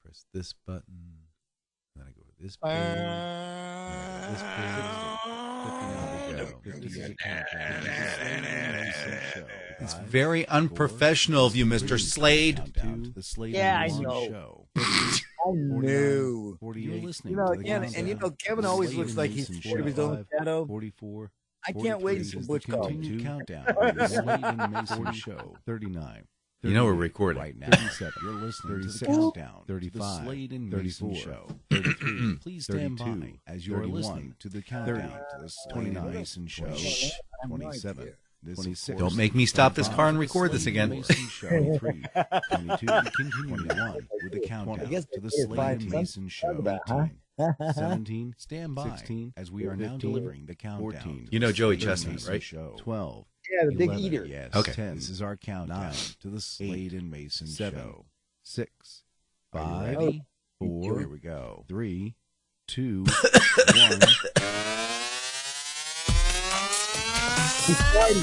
press this button. Then I go to this page. This page. It's very unprofessional of you, Mr. Slade. Yeah, I know. I knew. You're listening Kevin always looks like he's scared of his own shadow. 44. I can't wait until Butch calls. Continued countdown. The Slade and Mayson Show. 39. You know we're recording right now. 37. You're listening to the countdown. 35. The Slade and Mayson Show. 33. Please stand by as you are listening to the countdown to the Slade and Mayson Show. 27. 26. Don't make me stop this car and record this again. 23. 22. Continuing on with the countdown to the Slade and Mayson Show. 18. 17. Stand by 16, as we are now delivering the countdown. 14. You know Joey Chestnut, right? Show. 12. Yeah, the big 11, eater. Yes. Okay. 10. This is our countdown. 9 to the Slade and Mayson 7, Show. 6. 5. Ready? 4. Here we go. 3, 2, 1. He's fighting.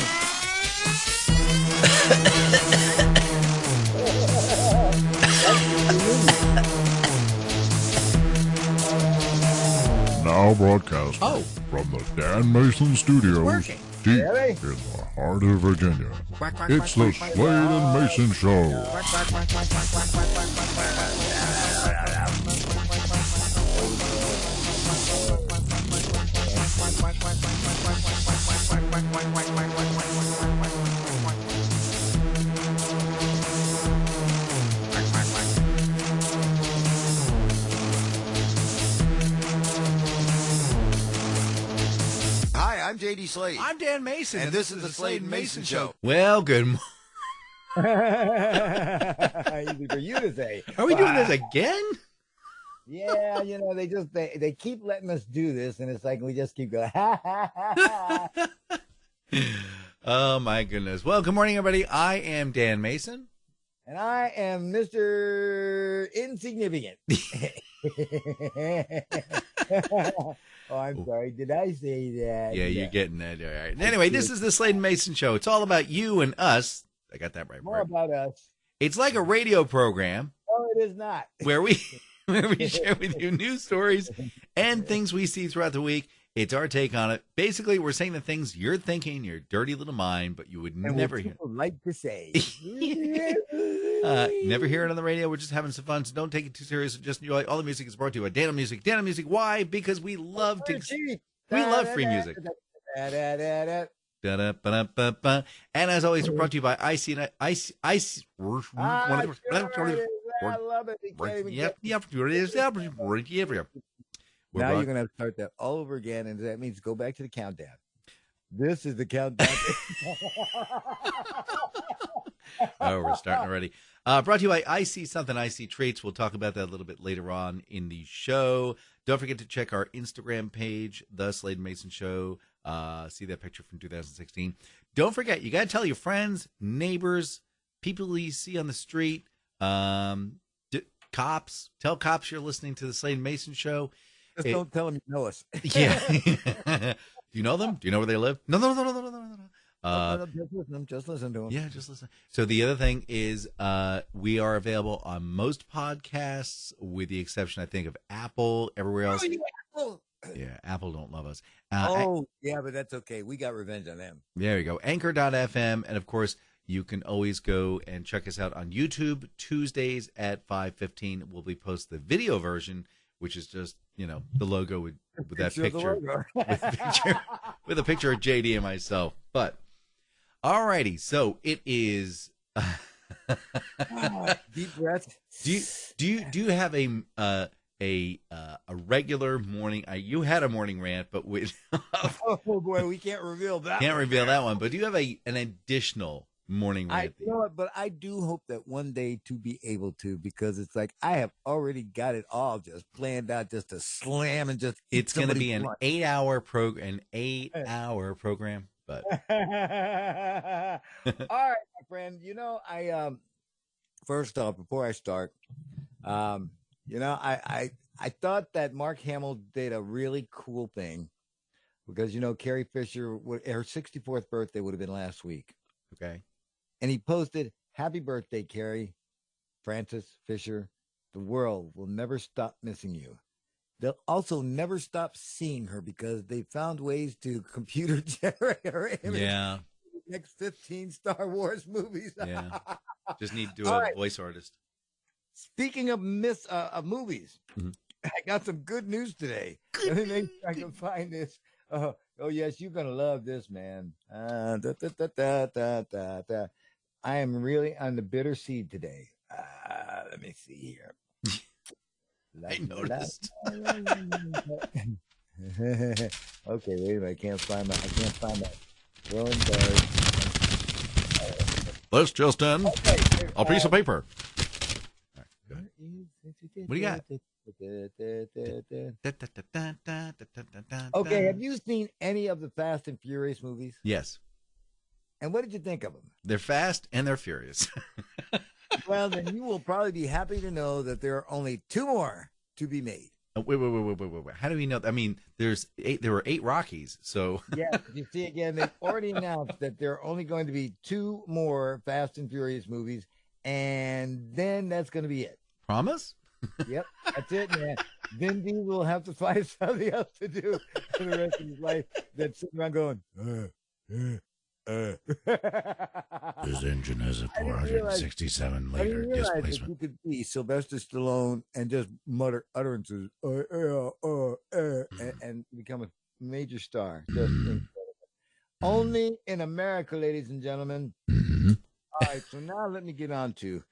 Now broadcasting from the Dan Mayson Studios, deep Really? in the heart of Virginia. Quack, quack, It's quack, the quack, Slade and Mayson Show. Hi, I'm JD Slade. I'm Dan Mason, and this is the Slade and Mayson Show. Well, good morning. Easy for you to say. Are we doing this again? Yeah, they keep letting us do this, and it's like we just keep going. Oh, my goodness. Well, good morning, everybody. I am Dan Mason. And I am Mr. Insignificant. Oh, I'm sorry. Did I say that? Yeah, you're getting that. All right. Anyway, this is the Slade and Mason Show. It's all about you and us. I got that right. More about us. It's like a radio program. No, it is not. where we share with you news stories and things we see throughout the week. It's our take on it. Basically, we're saying the things you're thinking in your dirty little mind, but you would And never what hear. people like to say. Never hear it on the radio. We're just having some fun, so don't take it too serious. Just enjoy. All the music is brought to you by Dana Music. Dana Music. Why? Because we love free music. Da-da-ba-da-ba-ba. And as always, we're brought to you by Ice. I love it. You can't even get- Now you're going to start that all over again, and that means go back to the countdown. This is the countdown. Oh, we're starting already. Brought to you by Icy Something Icy Treats. We'll talk about that a little bit later on in the show. Don't forget to check our Instagram page, The Slade Mason Show. See that picture from 2016. Don't forget, you got to tell your friends, neighbors, people you see on the street, cops. Tell cops you're listening to The Slade Mason Show. Just don't tell them you know us. Yeah. Do you know them? Do you know where they live? No. Just listen to them. Yeah, just listen. So the other thing is we are available on most podcasts with the exception, I think, of Apple. Everywhere else. Yeah, Apple don't love us. Yeah, but that's okay. We got revenge on them. There you go. Anchor.fm. And, of course, you can always go and check us out on YouTube. Tuesdays at 5:15. We'll be posting the video version, which is just, the logo with that picture. with a picture of JD and myself. But, all righty. So it is. Deep breath. Do you have a regular morning? You had a morning rant, but with oh boy, we can't reveal that. Can't reveal that one. But do you have an additional morning rant? But I do hope that one day to be able to, because it's like I have already got it all just planned out, just to slam and just. It's going to be an 8-hour program. But all right, my friend. I first off, before I start, I thought that Mark Hamill did a really cool thing because Carrie Fisher, her 64th birthday would have been last week. Okay. And he posted, "Happy birthday, Carrie Francis Fisher the world will never stop missing you. They'll also never stop seeing her because they found ways to computer generate her image. Yeah. Next 15 Star Wars movies. Yeah. Just need to do All a right. voice artist. Speaking of movies, I got some good news today. Let me make sure I can find this. Oh yes, you're gonna love this, man. I am really on the bitter seed today. Let me see here. I noticed. Okay, wait a minute. I can't find that. Rolling card. This just in. Okay, A piece of paper. What do you got? Okay, have you seen any of the Fast and Furious movies? Yes. And what did you think of them? They're fast and they're furious. Well, then you will probably be happy to know that there are only 2 more to be made. Wait. How do we know? I mean, there were 8 Rockies, so. Yeah, you see, again, they've already announced that there are only going to be 2 more Fast and Furious movies, and then that's going to be it. Promise? Yep, that's it, man. Vin Diesel will have to find something else to do for the rest of his life than sitting around going, This engine has a 467 liter displacement. You could be Sylvester Stallone and just mutter utterances and become a major star. Just incredible. Only in America, ladies and gentlemen. All right, so now let me get on to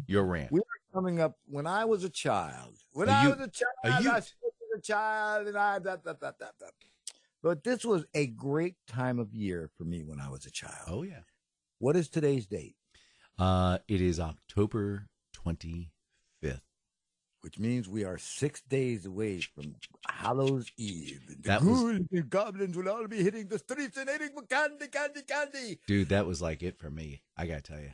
Your rant. we were coming up when I was a child. When A I youth. was a child, A I youth. was a child, and I. But this was a great time of year for me when I was a child. Oh, yeah. What is today's date? It is October 25th. Which means we are 6 days away from Hallows Eve. That was- ghouls and goblins will all be hitting the streets and eating candy. Dude, that was like it for me. I got to tell you.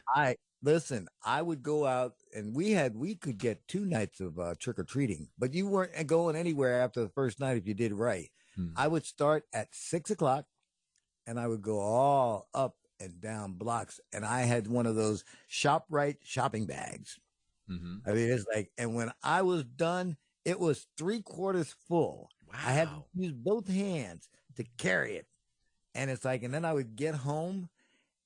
Listen, I would go out and we could get 2 nights of trick-or-treating, but you weren't going anywhere after the first night if you did right. I would start at 6 o'clock and I would go all up and down blocks. And I had one of those ShopRite shopping bags. I mean, it's like, and when I was done, it was 3/4 full. Wow. I had to use both hands to carry it. And it's like, and then I would get home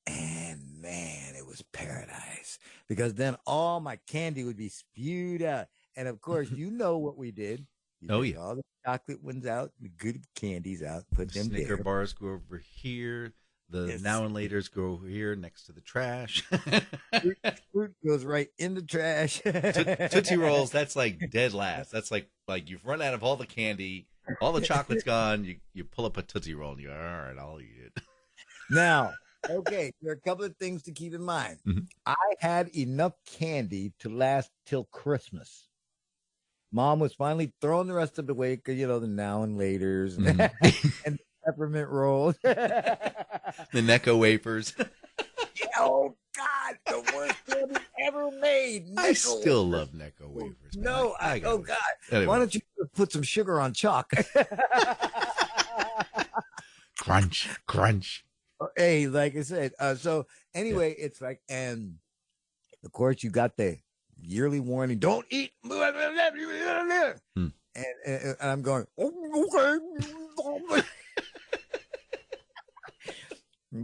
and man, it was paradise because then all my candy would be spewed out. And of course, you know what we did. You Oh, took yeah. all the chocolate ones out, the good candies out, put them Snicker there. bars go over here. The Yes. now and laters go over here next to the trash. Fruit goes right in the trash. Tootsie Rolls, that's like dead last. That's like you've run out of all the candy. All the chocolate's gone. You pull up a Tootsie Roll and you go, all right, I'll eat it. Now, okay, there are a couple of things to keep in mind. I had enough candy to last till Christmas. Mom was finally throwing the rest of it away because, the now and laters and peppermint rolls. The Necco wafers. Oh, God, the worst candy ever made. I Necco still wafers. love Necco wafers. man. No, I got oh, it. God. Anyway. Why don't you put some sugar on chalk? Crunch, crunch. Hey, like I said, so anyway, it's like, and of course you got the yearly warning, don't eat. And I'm going, oh, okay.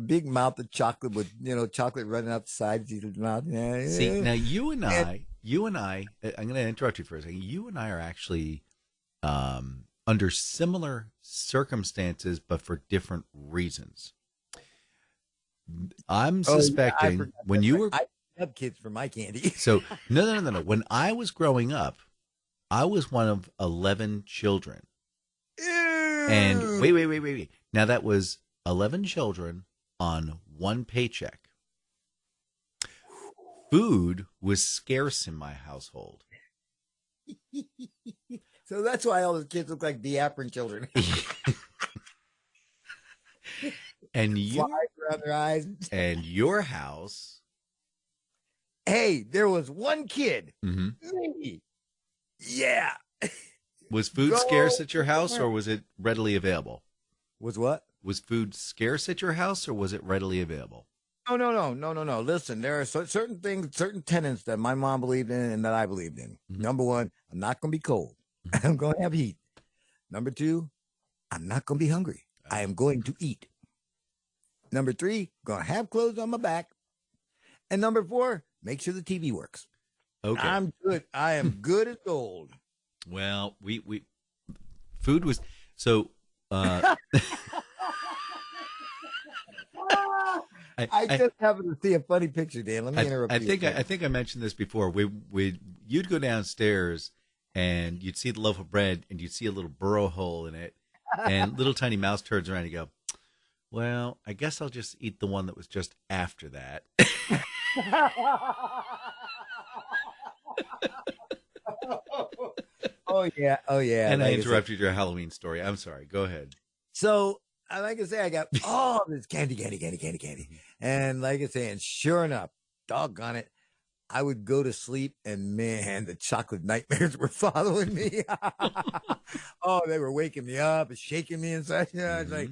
Big mouth of chocolate with, chocolate running out the sides of his mouth. See, now you and I, I'm going to interrupt you for a second. You and I are actually under similar circumstances, but for different reasons. I'm suspecting when you were. I have kids for my candy. So, no. When I was growing up, I was one of 11 children. And wait. Now that was 11 children on one paycheck. Food was scarce in my household. So that's why all the kids look like diaphragm children. And Flies around their eyes. And your house. Hey, there was one kid. Mm-hmm. Me. Yeah. Was food scarce at your house, or was it readily available? Was what? Was food scarce at your house, or was it readily available? No. Listen, there are certain things, certain tenets that my mom believed in and that I believed in. Number one, I'm not going to be cold. I'm going to have heat. Number two, I'm not going to be hungry. I am going to eat. Number three, going to have clothes on my back. And number four, make sure the TV works. Okay. I'm good. I am good as gold. Well, we food was so. I just happened to see a funny picture, Dan. Let me interrupt you. I think I mentioned this before. You'd go downstairs and you'd see the loaf of bread and you'd see a little burrow hole in it, and little tiny mouse turds around. And you go, well, I guess I'll just eat the one that was just after that. Oh yeah. And I interrupted your Halloween story. I'm sorry. Go ahead. So, like I say, I got all this candy. And like I say, and sure enough, doggone it, I would go to sleep and man, the chocolate nightmares were following me. Oh, they were waking me up and shaking me inside. I was like,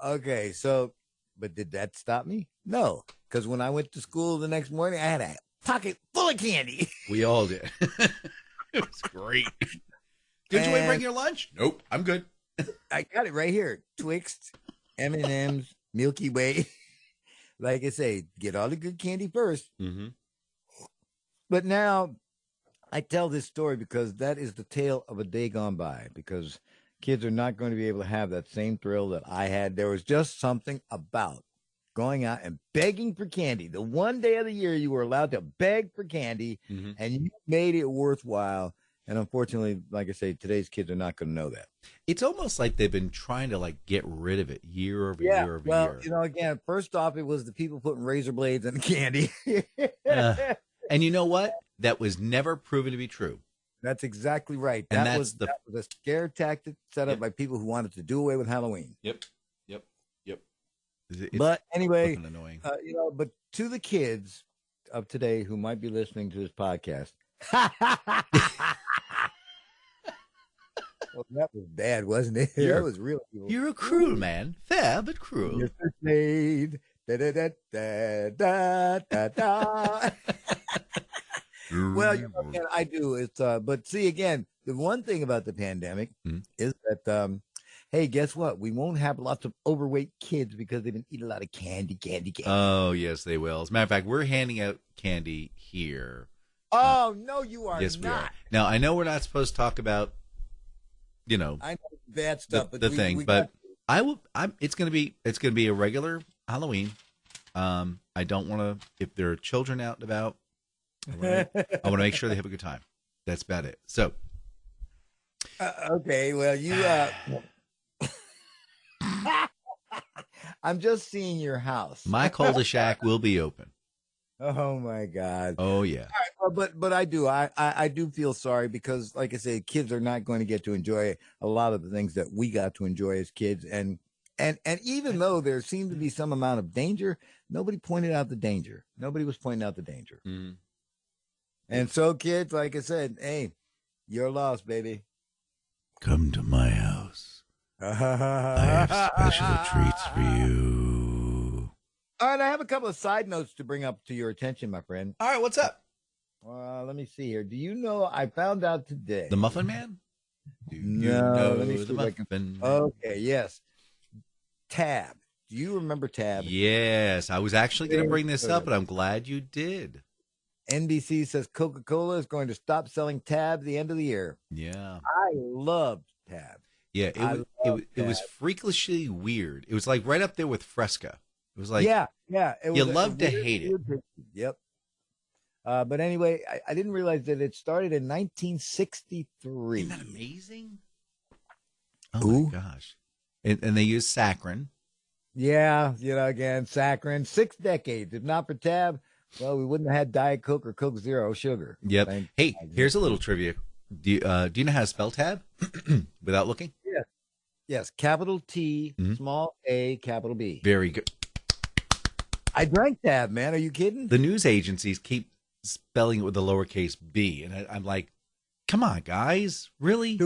okay, so, but did that stop me? No, because when I went to school the next morning, I had a pocket full of candy. We all did. It was great. Did you bring your lunch? Nope, I'm good. I got it right here. Twix, M&M's, Milky Way. Like I say, get all the good candy first. But now I tell this story because that is the tale of a day gone by, because kids are not going to be able to have that same thrill that I had. There was just something about going out and begging for candy. The one day of the year you were allowed to beg for candy, and you made it worthwhile. And unfortunately, like I say, today's kids are not going to know that. It's almost like they've been trying to get rid of it year over year over year. Well, again, first off, it was the people putting razor blades in the candy. And you know what? That was never proven to be true. That's exactly right. And that was a scare tactic set up by people who wanted to do away with Halloween. Yep. But anyway, annoying. But to the kids of today who might be listening to this podcast, well, that was bad, wasn't it? That was real evil. You're a cruel man, fair but cruel. Mr. Slade. Da, da, da, da, da, da. Well, again, I do. It's but see, again, the one thing about the pandemic is that hey, guess what? We won't have lots of overweight kids because they've been eating a lot of candy. Oh, yes, they will. As a matter of fact, we're handing out candy here. Oh, no, you are yes, not. We are. Now, I know we're not supposed to talk about, I know bad stuff, the thing, but it's going to be a regular Halloween. I don't want to, if there are children out and about, I want to make sure they have a good time. That's about it. So, okay, well, you, I'm just seeing your house. My cul-de-sac will be open. Oh my God. Oh yeah. All right, but I do. I do feel sorry because, like I said, kids are not going to get to enjoy a lot of the things that we got to enjoy as kids. And even though there seemed to be some amount of danger, nobody pointed out the danger. Nobody was pointing out the danger. And so, kids, like I said, hey, you're lost, baby. Come to my house. I have special treats for you. All right, I have a couple of side notes to bring up to your attention, my friend. All right, what's up? Let me see here. Do you know, I found out today. The Muffin Man? Let me see if I can. Okay, yes. Tab. Do you remember Tab? Yes, I was actually going to bring this up, but I'm glad you did. NBC says Coca-Cola is going to stop selling Tab at the end of the year. Yeah. I loved Tab. Yeah, it was freakishly weird. It was like right up there with Fresca. It was like, yeah. You love to hate it. Yep. But anyway, I didn't realize that it started in 1963. Isn't that amazing? Oh my gosh. And they use saccharin. Yeah, again, saccharin. 6 decades. If not for Tab, well, we wouldn't have had Diet Coke or Coke Zero Sugar. Yep. Hey, here's a little trivia. Do you know how to spell Tab without looking? Yeah. Yes, capital T, small A, capital B. Very good. I drank Tab, man. Are you kidding? The news agencies keep spelling it with a lowercase b, and I'm like, come on, guys. Really?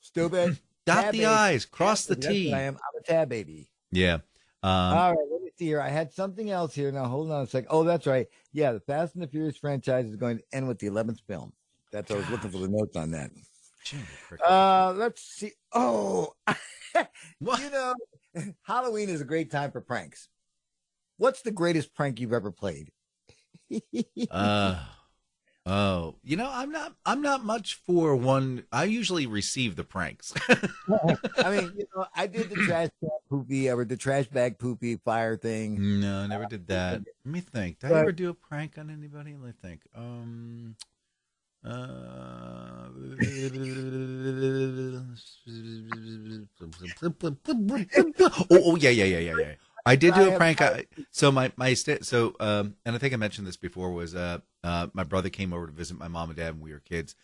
Stupid. Dot Tab the baby. I's, cross the T. I'm a Tab baby. Yeah. All right, let me see here. I had something else here. Now, hold on a sec. Oh, that's right. Yeah, the Fast and the Furious franchise is going to end with the 11th film. That's what I was looking for the notes on that. Let's see. Oh, What? you know, Halloween is a great time for pranks. What's the greatest prank you've ever played? Oh, I'm not much for one. I usually receive the pranks. I mean, I did the trash bag poopy fire thing. No, I never did that. Let me think. Did I ever do a prank on anybody? Let me think. Yeah. I did do a prank. And I think I mentioned this before, was my brother came over to visit my mom and dad when we were kids,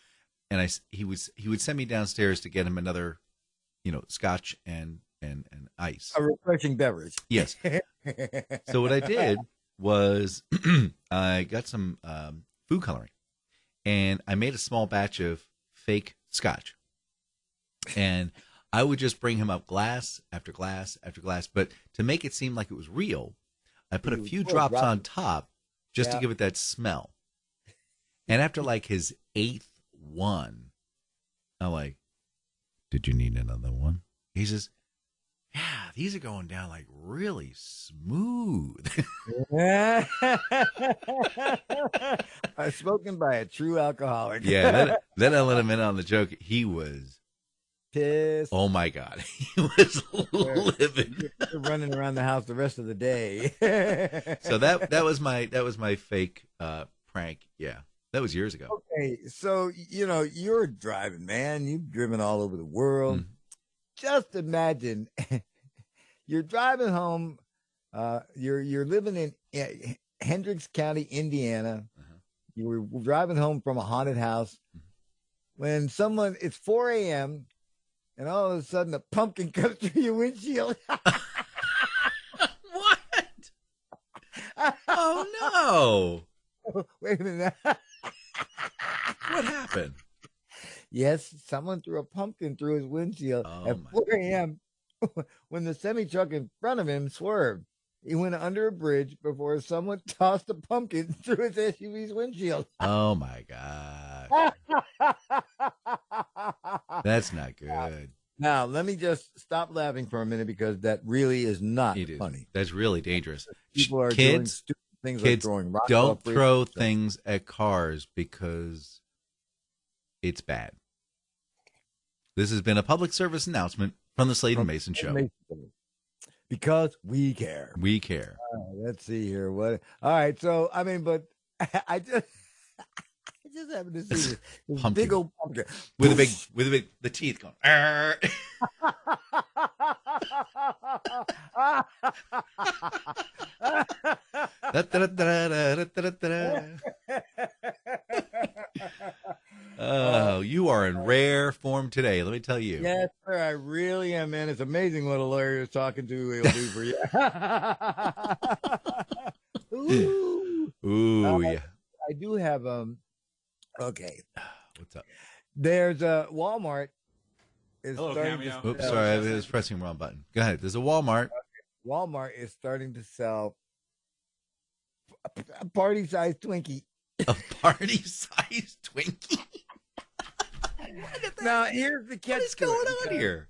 and he would send me downstairs to get him another, scotch and ice, a refreshing beverage. Yes. So what I did was I got some food coloring, and I made a small batch of fake scotch, and I would just bring him up glass after glass after glass. But to make it seem like it was real, I put a few drops on top just to give it that smell. And after like his 8th one, I'm like, "Did you need another one?" He says, "Yeah, these are going down like really smooth." Spoken by a true alcoholic. Yeah, then I let him in on the joke. He was pissed. Oh my God, he was livid. Running around the house the rest of the day. So that was my fake prank. Yeah, that was years ago. Okay, so you're driving, man. You've driven all over the world. Mm. Just imagine you're driving home. You're living in Hendricks County, Indiana. Uh-huh. You were driving home from a haunted house when it's 4 a.m. and all of a sudden a pumpkin comes through your windshield. What? Oh no! Wait a minute. What happened? Yes, someone threw a pumpkin through his windshield at 4 a.m. when the semi-truck in front of him swerved. He went under a bridge before someone tossed a pumpkin through his SUV's windshield. Oh, my God. That's not good. Now, let me just stop laughing for a minute because that really is not funny. That's really dangerous. People are doing stupid things like throwing rocks. Don't throw things at cars because it's bad. This has been a public service announcement from the Slade and Mayson Show. Because we care. We care. Let's see here. All right. So, but I just happened to see this big old pumpkin with the teeth going. Oh, you are in rare form today. Let me tell you. Yes, sir. I really am, man. It's amazing what a lawyer is talking to will do for you. Ooh, yeah. I do have okay. What's up? There's a Walmart. Sorry, I was pressing the wrong button. Go ahead. There's a Walmart. Walmart is starting to sell a party-sized Twinkie. A party-sized Twinkie? Now, here's the catch. What is going on here?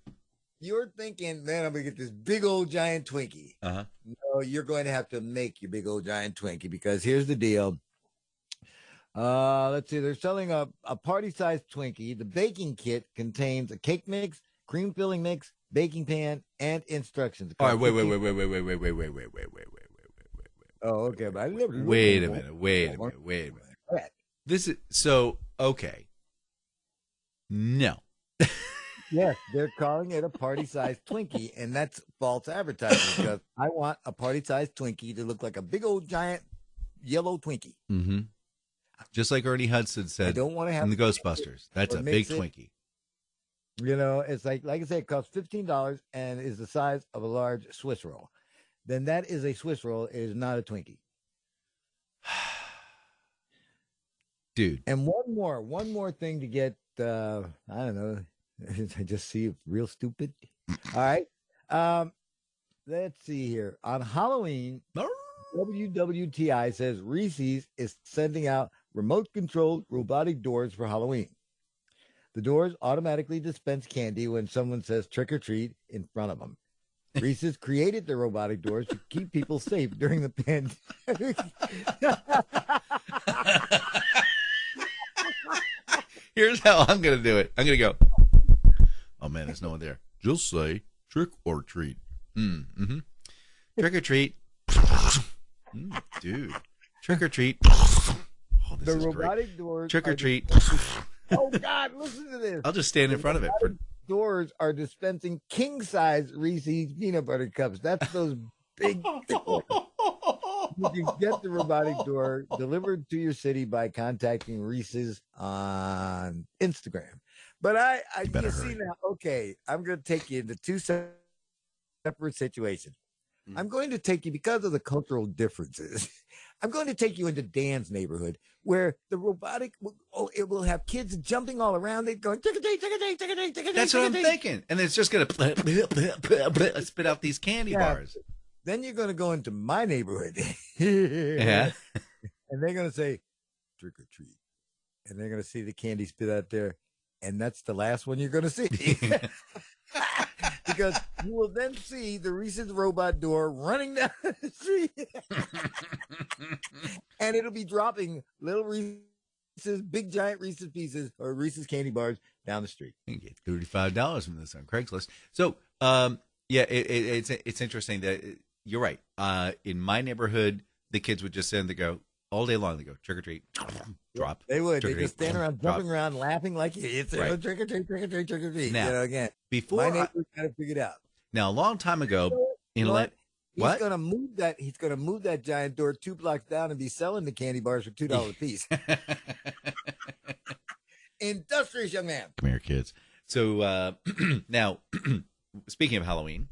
You're thinking, man, I'm going to get this big old giant Twinkie. Uh-huh. No, you're going to have to make your big old giant Twinkie because here's the deal. Let's see. They're selling a party-sized Twinkie. The baking kit contains a cake mix, cream filling mix, baking pan, and instructions. All right, wait. Oh, okay. But Wait a minute. This is so okay. No. Yes, they're calling it a party-sized Twinkie, and that's false advertising because I want a party-sized Twinkie to look like a big old giant yellow Twinkie. Mm-hmm. Just like Ernie Hudson said, I don't want to have in the Ghostbusters. That's a big Twinkie. It's like I said, it costs $15 and is the size of a large Swiss roll. Then that is a Swiss roll. It is not a Twinkie. Dude. And one more thing to get, I don't know. I just see real stupid. All right. Let's see here. On Halloween, WWTI says Reese's is sending out remote-controlled robotic doors for Halloween. The doors automatically dispense candy when someone says trick or treat in front of them. Reese's created the robotic doors to keep people safe during the pandemic. Here's how I'm going to do it. I'm going to go, oh, man, there's no one there. Just say trick or treat. Mm-hmm. Trick or treat. Dude. Trick or treat. Oh, this The is robotic great. doors. Trick or treat. Oh, God, listen to this. I'll just stand in front of it. Doors are dispensing king-size Reese's peanut butter cups. That's those big. You can get the robotic door delivered to your city by contacting Reese's on Instagram. But you see now, okay, I'm going to take you into two separate situations. I'm going to take you, because of the cultural differences, I'm going to take you into Dan's neighborhood where the robotic, it will have kids jumping all around it going, tick-a-dee, tick-a-dee, tick-a-dee, tick-a-dee. That's what I'm thinking. And it's just going to spit out these candy bars. Then you're going to go into my neighborhood. Yeah. And they're going to say, trick or treat. And they're going to see the candy spit out there. And that's the last one you're going to see. Because you will then see the Reese's robot door running down the street. And it'll be dropping little Reese's, big giant Reese's pieces or Reese's candy bars down the street. You can get $35 from this on Craigslist. So, yeah, it's interesting that you're right. In my neighborhood, the kids would just sit and they go all day long. They go trick or treat, drop. They would. They just stand around, jumping around, laughing like idiots. Right. Trick or treat, trick or treat, trick or treat. Now, again, before my neighbor got it figured out. Now, a long time ago, He's what? gonna move that. He's gonna move that giant door 2 blocks down and be selling the candy bars for $2 a piece. Industrious young man. Come here, kids. So now, speaking of Halloween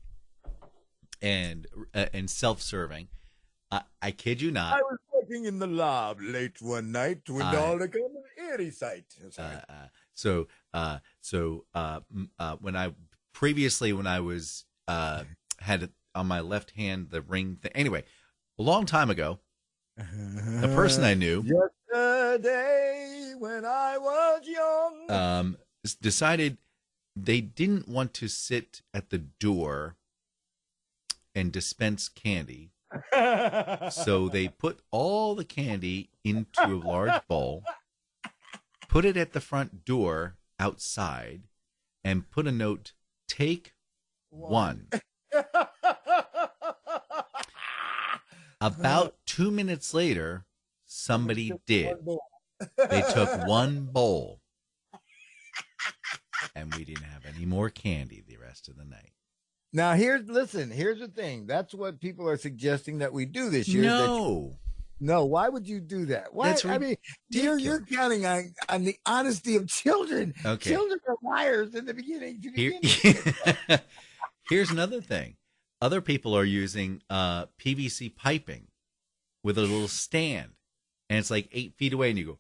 and self-serving, I kid you not. I was working in the lab late one night when all the eerie sight. When I was had on my left hand the ring thing. Anyway, a long time ago, the person I knew yesterday when I was young decided they didn't want to sit at the door and dispense candy. So they put all the candy into a large bowl, put it at the front door outside, and put a note, take one. About 2 minutes later, somebody did. They took one bowl. And we didn't have any more candy the rest of the night. Now, here's the thing. That's what people are suggesting that we do this year. No, why would you do that? Why? That's I mean, you're counting on the honesty of children. Okay. Children are liars in the beginning. Here's another thing. Other people are using PVC piping with a little stand. And it's like 8 feet away, and you go,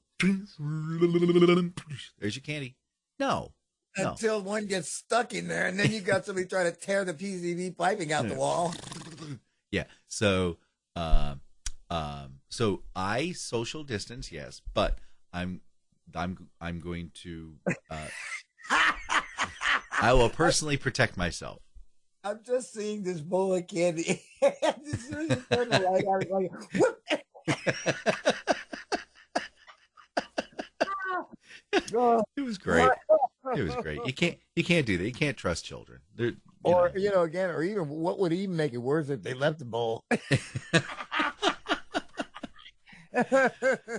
there's your candy. No. Until one gets stuck in there, and then you got somebody trying to tear the PVC piping out the wall. Yeah. So I social distance, yes, but I'm going to I will personally protect myself. I'm just seeing this bowl of candy. It was great. It was great. You can't do that. You can't trust children. Or even what would even make it worse if they left the bowl.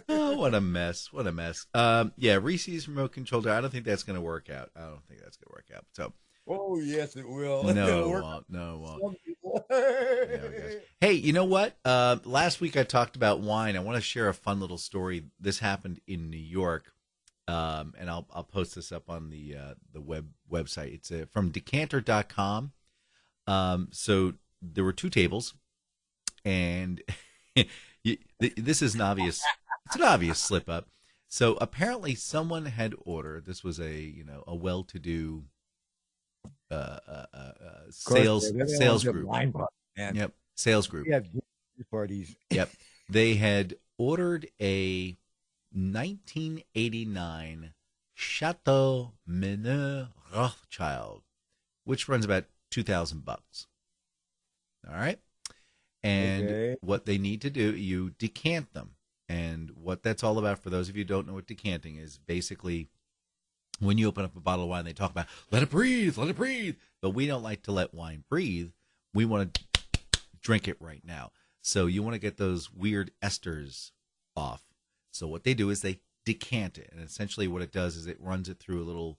Oh, what a mess. What a mess. Yeah, Reese's remote control. I don't think that's going to work out. So. Oh, yes, it will. No, it won't. Hey, you know what? Last week I talked about wine. I want to share a fun little story. This happened in New York, and I'll post this up on the website. It's from decanter.com. So there were 2 tables, and this is an obvious slip up. So apparently someone had ordered. This was a well-to-do sales group. And Yep. Sales group. we have parties. Yep. They had ordered a 1989 Chateau Meneur Rothschild, which runs about $2,000. All right. And what they need to do, you decant them. And what that's all about, for those of you who don't know what decanting is, basically when you open up a bottle of wine, they talk about, let it breathe, let it breathe. But we don't like to let wine breathe. We want to drink it right now. So you want to get those weird esters off. So what they do is they decant it. And essentially what it does is it runs it through a little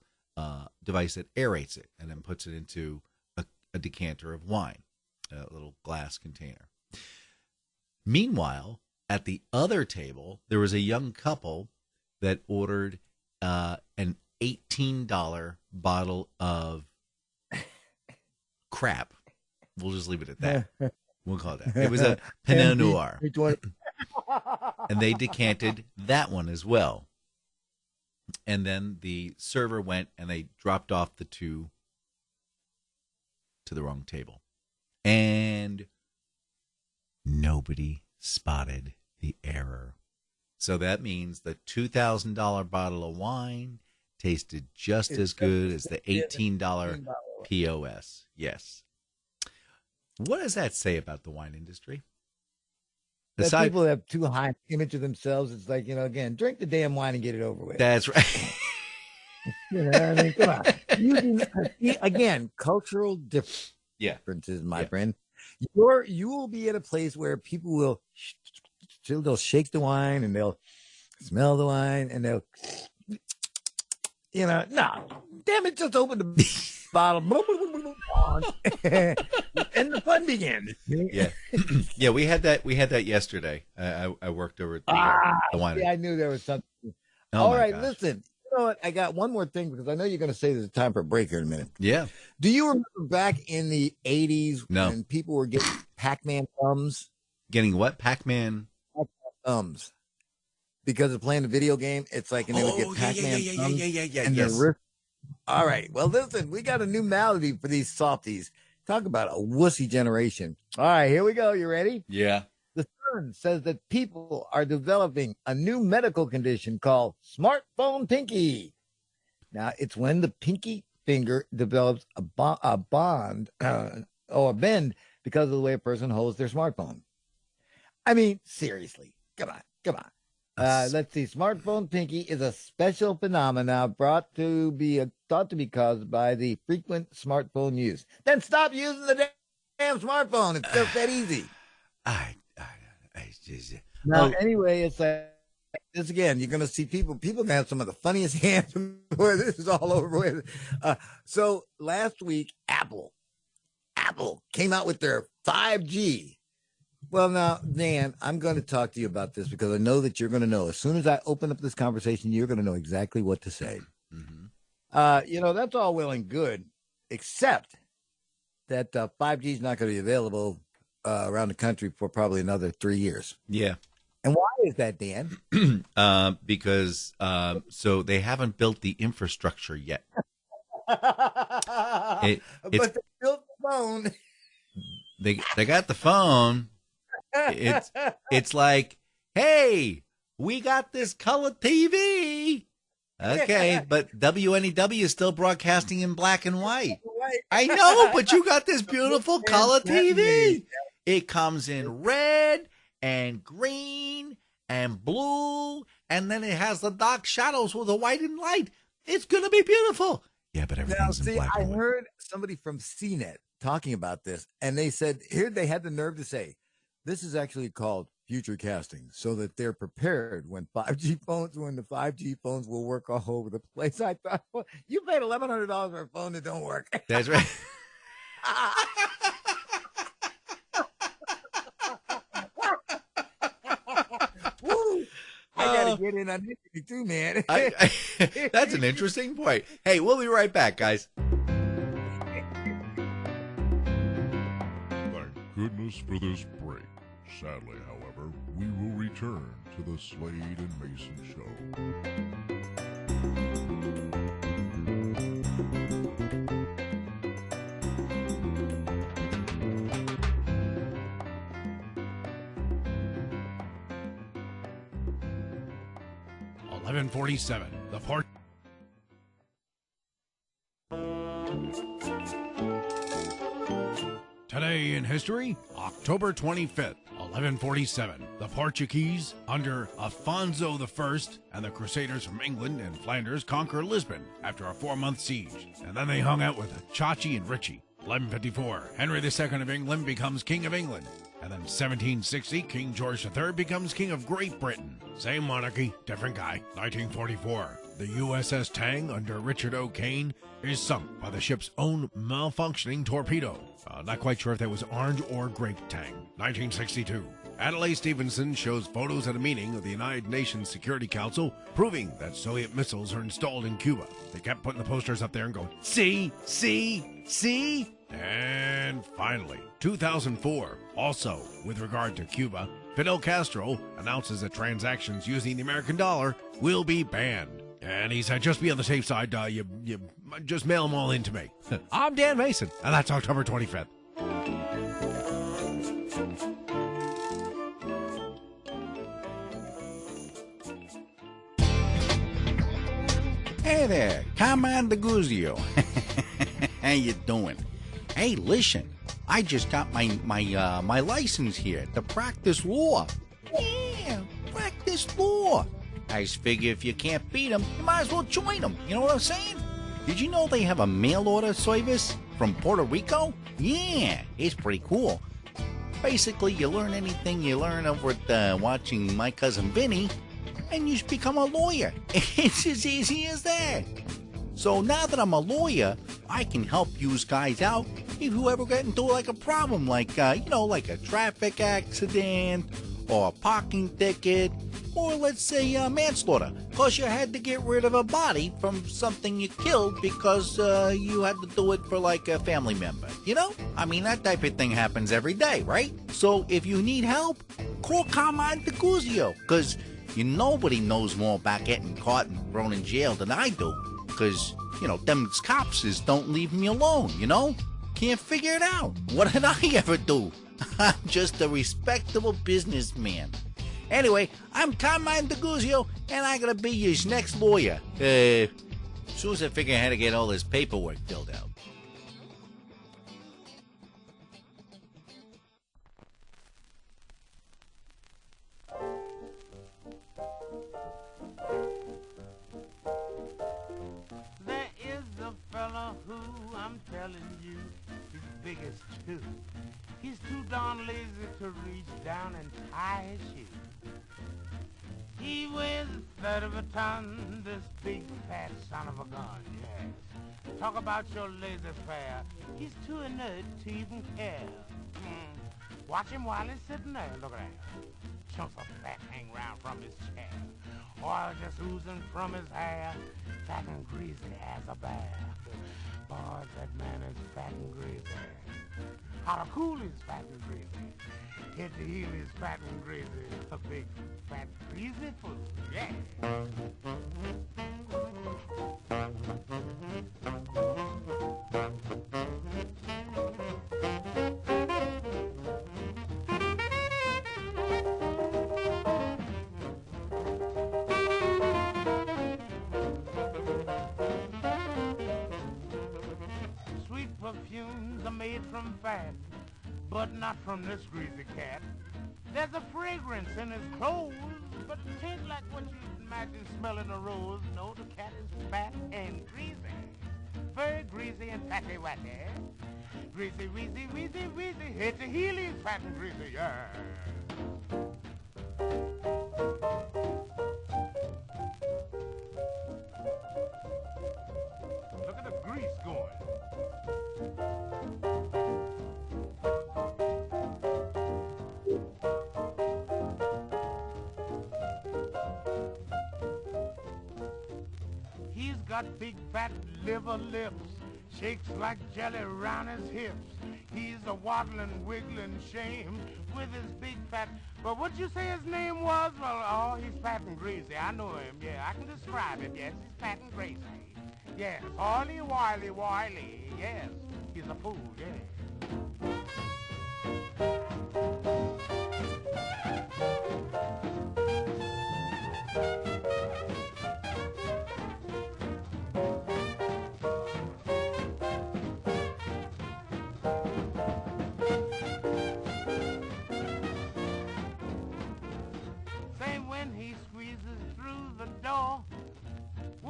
device that aerates it and then puts it into a decanter of wine, a little glass container. Meanwhile, at the other table, there was a young couple that ordered an $18 bottle of crap. We'll just leave it at that. We'll call it that. It was a Pinot Noir. And they decanted that one as well. And then the server went and they dropped off the two to the wrong table. And nobody spotted the error. So that means the $2,000 bottle of wine tasted just as good as the $18 POS. Yes. What does that say about the wine industry? That people have too high an image of themselves. It's like, again, drink the damn wine and get it over with. That's right. I mean, come on. Again, cultural differences, my friend. You will be at a place where people will they'll shake the wine and they'll smell the wine and they'll, no, damn it, just open the bottle and the fun begins. Yeah, yeah, we had that yesterday. I worked over at the winery. Yeah, I knew there was something. All right, listen. You know what? I got one more thing because I know you're going to say there's time for a break here in a minute. Yeah. Do you remember back in the 80s when people were getting Pac-Man thumbs? Getting what? Pac-Man thumbs. Because of playing the video game, it's like, and they would get Pac-Man thumbs. Yes. All right. Well, listen, we got a new malady for these softies. Talk about a wussy generation. All right, here we go. You ready? Yeah. The Sun says that people are developing a new medical condition called smartphone pinky. Now, it's when the pinky finger develops a bond or a bend because of the way a person holds their smartphone. I mean, seriously, come on. Let's see. Smartphone pinky is a special phenomenon thought to be caused by the frequent smartphone use. Then stop using the damn smartphone. It's just that easy. Anyway, it's like this again. You're going to see people can have some of the funniest hands where this is all over with. So last week, Apple came out with their 5G. Well, now, Dan, I'm going to talk to you about this because I know that you're going to know. As soon as I open up this conversation, you're going to know exactly what to say. Mm-hmm. That's all well and good, except that 5G is not going to be available around the country for probably another 3 years. Yeah. And why is that, Dan? Because so they haven't built the infrastructure yet. But they built the phone. They got the phone. It's like, hey, we got this color TV. Okay, but WNEW is still broadcasting in black and white. I know, but you got this beautiful color TV. It comes in red and green and blue, and then it has the dark shadows with the white and light. It's going to be beautiful. Yeah, but everything's in black and white. I heard somebody from CNET talking about this, and they said, they had the nerve to say, this is actually called future casting, so that they're prepared when the 5G phones will work all over the place. I thought, well, you paid $1,100 for a phone that don't work. That's right. Woo! I gotta get in on this too, man. That's an interesting point. Hey, we'll be right back, guys. Thank goodness for this break. Sadly, however, we will return to the Slade and Mayson Show. 1147. The port. Today in history, October 25th, 1147. The Portuguese, under Afonso I and the Crusaders from England and Flanders, conquer Lisbon after a 4-month siege. And then they hung out with Chachi and Richie. 1154. Henry II of England becomes King of England. And then 1760, King George III becomes King of Great Britain. Same monarchy, different guy. 1944. The USS Tang under Richard O'Kane is sunk by the ship's own malfunctioning torpedo. Not quite sure if that was orange or grape Tang. 1962. Adlai Stevenson shows photos at a meeting of the United Nations Security Council proving that Soviet missiles are installed in Cuba. They kept putting the posters up there and going, see, see, see? And finally, 2004, also with regard to Cuba, Fidel Castro announces that transactions using the American dollar will be banned. And he said, just be on the safe side, you just mail them all in to me. I'm Dan Mayson, and that's October 25th. Hey there, Commander Guzio. How you doing? Hey, listen, I just got my license here to practice law. Yeah, practice law. I just figure if you can't beat them, you might as well join them. You know what I'm saying? Did you know they have a mail order service from Puerto Rico? Yeah, it's pretty cool. Basically, you learn anything you learn over at watching My Cousin Vinny, and you just become a lawyer. It's as easy as that. So now that I'm a lawyer, I can help you guys out if you ever get into like a problem, like like a traffic accident or a parking ticket, or let's say manslaughter, because you had to get rid of a body from something you killed because you had to do it for like a family member. You know? I mean, that type of thing happens every day, right? So if you need help, call Commander Guzio, because nobody knows more about getting caught and thrown in jail than I do. Because, them cops just don't leave me alone, Can't figure it out. What did I ever do? I'm just a respectable businessman. Anyway, I'm Commander Guzio, and I'm gonna be your next lawyer. As soon as I figure out how to get all this paperwork filled out. There is a fella who, I'm telling you, is big as two. He's too darn lazy to reach down and tie his shoe. He weighs a third of a ton, this big fat son of a gun, yes. Talk about your laissez-faire, he's too inert to even care. Watch him while he's sitting there, look at him. Chunks of fat hang round from his chair. Oil just oozing from his hair, fat and greasy as a bear. Boy, that man is fat and greasy. How to cool is fat and greasy. Hit the heel is fat and greasy. A big, fat, greasy fool, yeah. Sweet perfumes are made from fat, but not from this greasy cat. There's a fragrance in his clothes, but it ain't like what you'd imagine smelling a rose. No, the cat is fat and greasy. Very greasy and fatty-watty. Greasy, wheezy, wheezy, wheezy. Hit the heel, he's fat and greasy, yeah. Look at the grease going. He's got big fat liver lips, shakes like jelly round his hips. He's a waddling, wiggling shame with his big fat. But what'd you say his name was? Well, oh, he's fat and greasy. I know him, yeah. I can describe him, yes. He's fat and greasy. Yes, oily, wily, wily. Yes, he's a fool, yeah.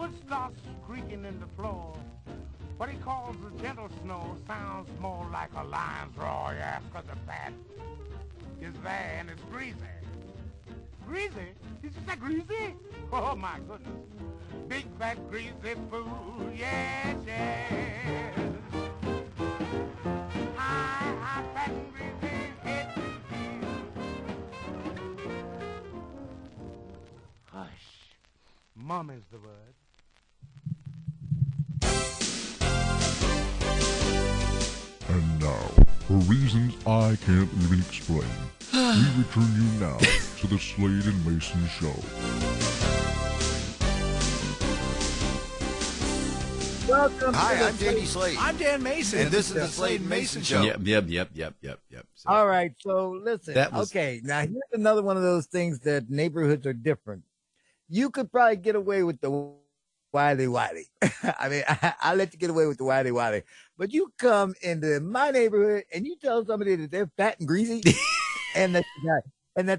foot starts creaking in the floor. What he calls the gentle snow sounds more like a lion's roar. Yes, 'cause the fat is there and it's greasy. Greasy? Did you say greasy? Oh, my goodness. Big, fat, greasy food. Yes, yes. High, fat and greasy. Head to heel. Hush. Mum is the word. And now, for reasons I can't even explain, we return you now to the Slade and Mayson Show. Welcome. Hi, I'm J.D. Slade. I'm Dan Mayson. And this is the Slade and Mason Show. Yep. So, All right, so listen. That Okay, now here's another one of those things that neighborhoods are different. You could probably get away with the wiley. I mean, I let you get away with the wiley. But you come into my neighborhood and you tell somebody that they're fat and greasy and that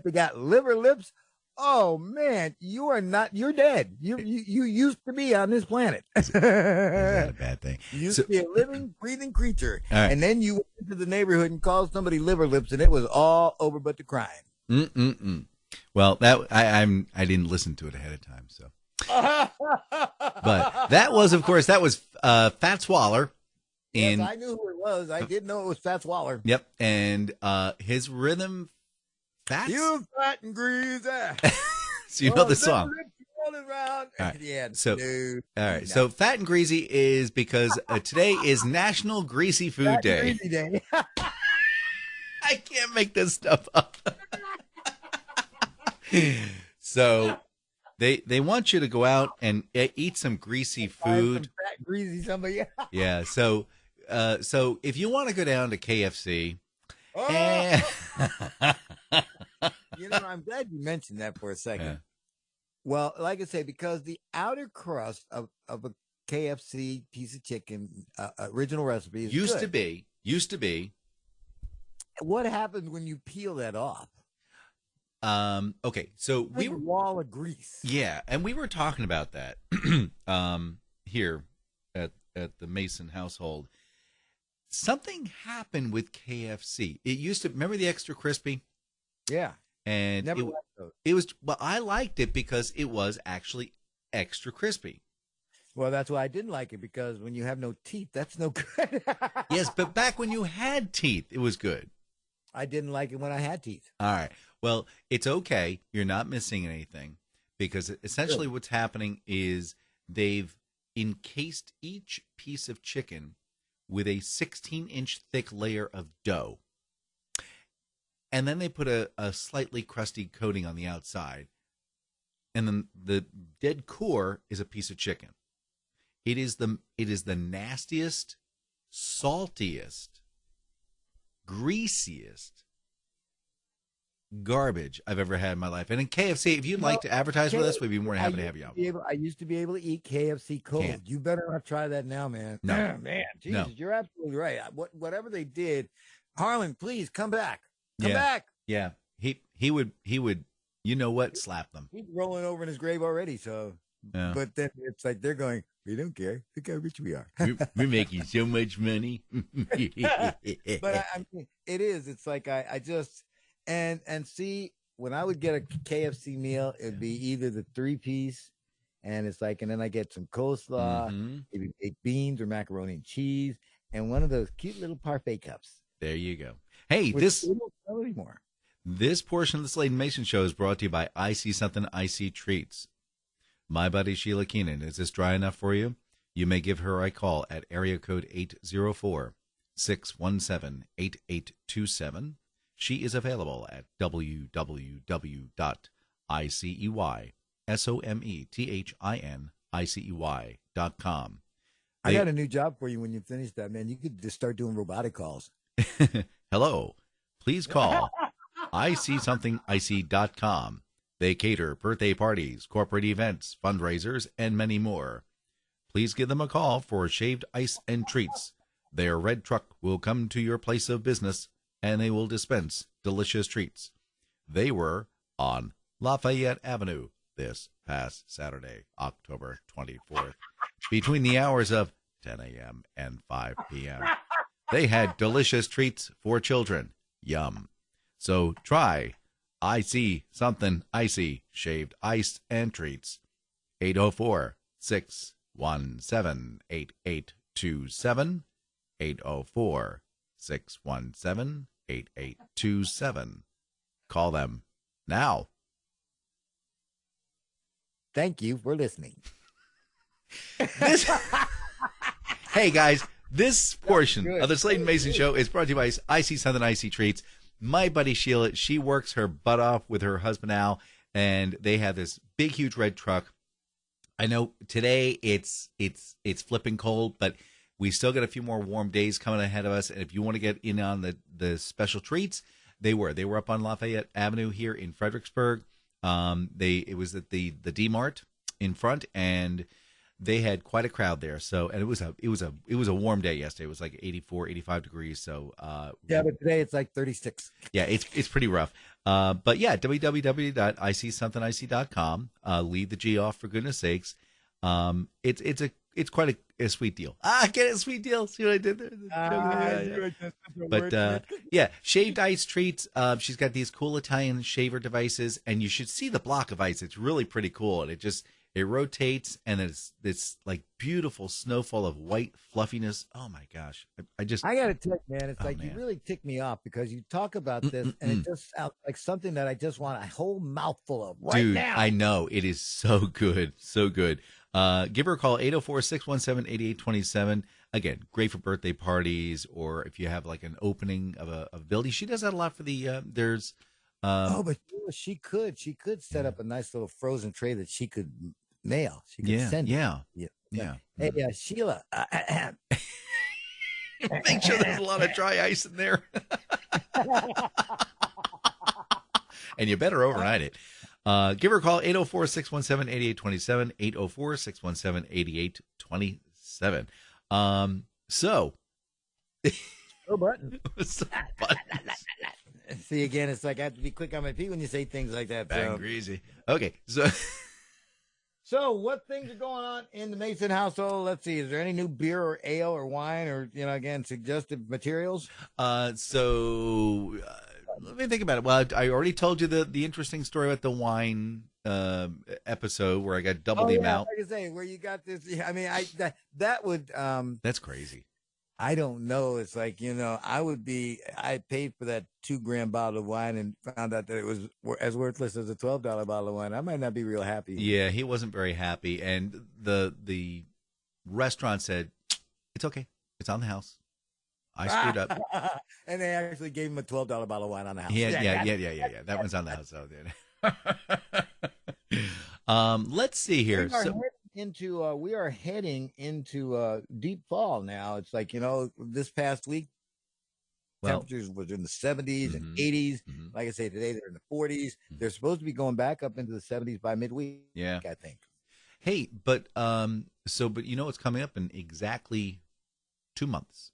they got liver lips. Oh man, you're dead. You used to be on this planet. is that a bad thing? You used to be a living, breathing creature. All right. And then you went into the neighborhood and called somebody liver lips and it was all over but the crime. Well, that I didn't listen to it ahead of time, so. But that was Fat Swaller. Yes, I knew who it was. I didn't know it was Fat Swaller. Yep, and his rhythm, Fats. You fat and greasy. So you know the song. Rolling around. All right. Yeah, So, dude. all right. So Fat and Greasy is because today is National Greasy Food Fat Day. and Greasy Day. I can't make this stuff up. So they want you to go out and eat some greasy food. Some fat, greasy somebody. Yeah. So if you want to go down to KFC, Oh! You know, I'm glad you mentioned that for a second. Yeah. Well, like I say, because the outer crust of a KFC piece of chicken, original recipe is used good. to be. What happens when you peel that off? Okay, so we Like a wall of grease. Yeah, and we were talking about that here at the Mayson household. Something happened with KFC. It used to, remember the extra crispy? Yeah. And Never liked those. it was, well, I liked it because it was actually extra crispy. Well, that's why I didn't like it, because when you have no teeth, that's no good. Yes, but back when you had teeth, it was good. I didn't like it when I had teeth. All right. Well, it's okay. You're not missing anything, because essentially what's happening is they've encased each piece of chicken with a 16-inch thick layer of dough. And then they put a slightly crusty coating on the outside. And then the dead core is a piece of chicken. It is the nastiest, saltiest, greasiest garbage I've ever had in my life. And in KFC, if you'd like to advertise with us, we'd be more than happy to have you out. I used to be able to eat KFC cold. Can't. You better not try that now, man. No. Man, Jesus, No. you're absolutely right. Whatever they did, Harlan, please come back. Come back. Yeah. He would, you know what, slap them. He's rolling over in his grave already. So, Yeah. but then it's like they're going, we don't care. Look how rich we are. We're making so much money. But I mean, it is. It's like I just and see, when I would get a KFC meal, it'd be either the 3-piece, and it's like, and then I get some coleslaw, maybe baked beans or macaroni and cheese, and one of those cute little parfait cups. There you go. Hey, Which this we don't sell anymore. This portion of the Slade and Mason Show is brought to you by I See Something, I See Treats. My buddy Sheila Keenan, is this dry enough for you? You may give her a call at area code 804-617-8827. She is available at www.iceysomethingicey.com. I got a new job for you when you finish that, man. You could just start doing robotic calls. Hello. Please call iceysomethingicey.com. They cater birthday parties, corporate events, fundraisers, and many more. Please give them a call for shaved ice and treats. Their red truck will come to your place of business, and they will dispense delicious treats. They were on Lafayette Avenue, this past Saturday, October 24th, between the hours of 10 a.m. and 5 p.m. They had delicious treats for children. Yum. So try IC something icy, shaved ice and treats. 804-617-8827. 804-617-8827. Call them now. Thank you for listening. Hey, guys, this portion of the Slade and Mayson Show is brought to you by IC Something Icy Treats. My buddy Sheila, she works her butt off with her husband Al, and they have this big, huge red truck. I know today it's flipping cold, but we still got a few more warm days coming ahead of us. And if you want to get in on the special treats, they were up on Lafayette Avenue here in Fredericksburg. It was at the D-Mart in front, and they had quite a crowd there. So, and it was a warm day yesterday. It was like 84, 85 degrees. So, yeah, but today it's like 36. Yeah, it's pretty rough. But yeah, www.icsomethingIcy.com. Leave the G off, for goodness sakes. It's quite a sweet deal. Get a sweet deal. See what I did there? But yeah, shaved ice treats. She's got these cool Italian shaver devices, and you should see the block of ice. It's really pretty cool, and it rotates, and it's like beautiful snowfall of white fluffiness. Oh my gosh, I gotta tell you, man, it's like, man, you really tick me off because you talk about this, and it just sounds like something that I just want a whole mouthful of right Dude, now. I know, it is so good, so good. Give her a call, 804-617-8827. Again, great for birthday parties, or if you have like an opening of a building. She does that a lot for the there's. But she could set up a nice little frozen tray that she could mail. She could send. Yeah. Hey, Sheila. Make sure there's a lot of dry ice in there. And you better overnight it. Give her a call, 804-617-8827, 804-617-8827. So button. So buttons. See, again, it's like I have to be quick on my feet when you say things like that. Bang greasy. Okay, so what things are going on in the Mayson household? Let's see. Is there any new beer or ale or wine or, again, suggestive materials? Let me think about it. Well, I already told you the interesting story about the wine episode where I got double the amount. Like I say, where you got this. I mean, that would. That's crazy. I don't know. It's like, I paid for that 2-gram bottle of wine and found out that it was as worthless as a $12 bottle of wine. I might not be real happy. Yeah, he wasn't very happy. And the restaurant said, it's okay. It's on the house. I screwed up. And they actually gave him a $12 bottle of wine on the house. Yeah. That one's on the house. So, let's see here. We are heading into deep fall now. It's like, this past week, temperatures was in the 70s and 80s. Like I say, today they're in the 40s. They're supposed to be going back up into the 70s by midweek. Yeah, I think. Hey, but it's coming up in exactly 2 months.